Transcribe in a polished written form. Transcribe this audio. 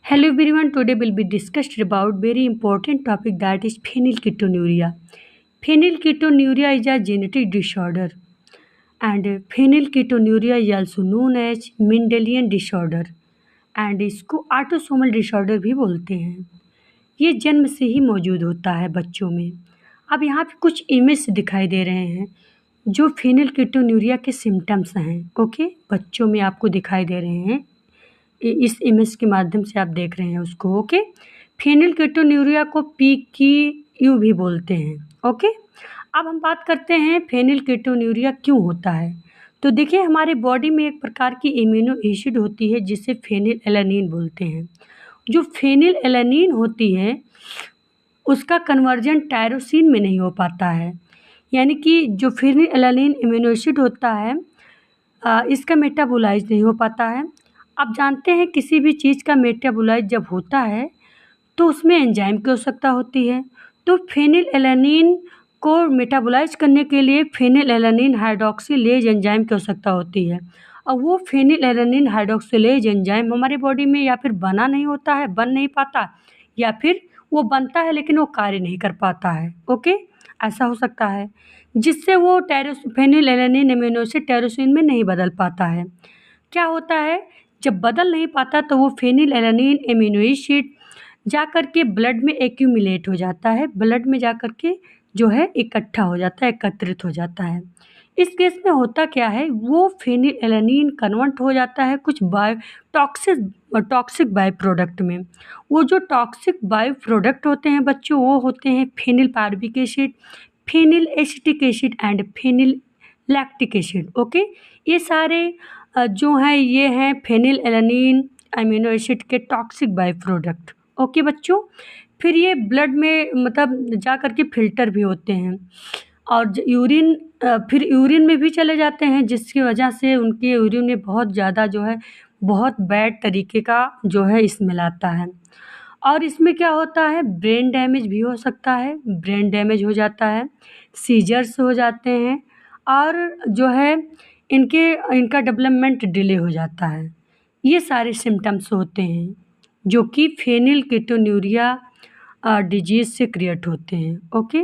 Hello everyone, today will be discussed about very important topic that is phenylketonuria. Phenylketonuria is a genetic disorder and phenylketonuria is also known as Mendelian disorder and इसको autosomal disorder भी बोलते हैं। ये जन्म से ही मौजूद होता है बच्चों में। अब यहाँ पे कुछ इमेज दिखाई दे रहे हैं जो फेनिलकेटोन्यूरिया के सिम्टम्स हैं। ओके, बच्चों में आपको दिखाई दे रहे हैं। इस इमेज के माध्यम से आप देख रहे हैं उसको। ओके, फेनिलकेटोन्यूरिया को PKU भी बोलते हैं। ओके, अब हम बात करते हैं फेनिलकेटोन्यूरिया क्यों होता है। तो देखिए, हमारे बॉडी में एक प्रकार की इम्यूनो एसिड होती है जिसे फेनिलएलानिन बोलते हैं। जो फेनिलएलानिन होती है उसका कन्वर्जन टायरोसिन में नहीं हो पाता है, यानी कि जो फेनिलएलानिन इम्यूनो एसिड होता है इसका मेटाबोलाइज नहीं हो पाता है। आप जानते हैं किसी भी चीज़ का मेटाबोलाइज जब होता है तो उसमें एंजाइम की आवश्यकता होती है। तो फेनिलएलानिन को मेटाबोलाइज करने के लिए फेनिलएलानिन हाइड्रॉक्सिलेज एंजाइम की आवश्यकता होती है और वो फेनिलएलानिन हाइड्रॉक्सिलेज एंजाइम हमारी बॉडी में या फिर बना नहीं होता है, बन नहीं पाता, या फिर वो बनता है लेकिन वो कार्य नहीं कर पाता है। ओके, ऐसा हो सकता है जिससे वो फेनिलएलानिन अमीनो एसिड टायरोसिन में नहीं बदल पाता है। क्या होता है, जब बदल नहीं पाता तो वो फेनिलएलानिन अमीनो एसिड जा कर के ब्लड में एक्यूमुलेट हो जाता है, ब्लड में जा कर के जो है इकट्ठा हो जाता है, एकत्रित हो जाता है। इस केस में होता क्या है, वो फेनिलएलानिन कन्वर्ट हो जाता है कुछ टॉक्सिक बाय प्रोडक्ट में। वो जो टॉक्सिक बाय प्रोडक्ट होते हैं बच्चों, वो होते हैं phenyl pyruvic acid, phenyl acetic acid and phenyl lactic acid. Okay, ये सारे जो हैं ये हैं फेनिलएलानिन अमीनो एसिड के टॉक्सिक बाय प्रोडक्ट। ओके बच्चों, फिर ये ब्लड में मतलब जा कर के फिल्टर भी होते हैं और फिर यूरिन में भी चले जाते हैं, जिसकी वजह से उनके यूरिन में बहुत ज़्यादा जो है बहुत बैड तरीके का जो है स्मेल आता है। और इसमें क्या होता है, ब्रेन डैमेज भी हो सकता है, ब्रेन डैमेज हो जाता है, सीजर्स हो जाते हैं और जो है इनका डेवलपमेंट डिले हो जाता है। ये सारे सिम्टम्स होते हैं जो कि फेनिलकेटोन्यूरिया डिजीज़ से क्रिएट होते हैं। ओके।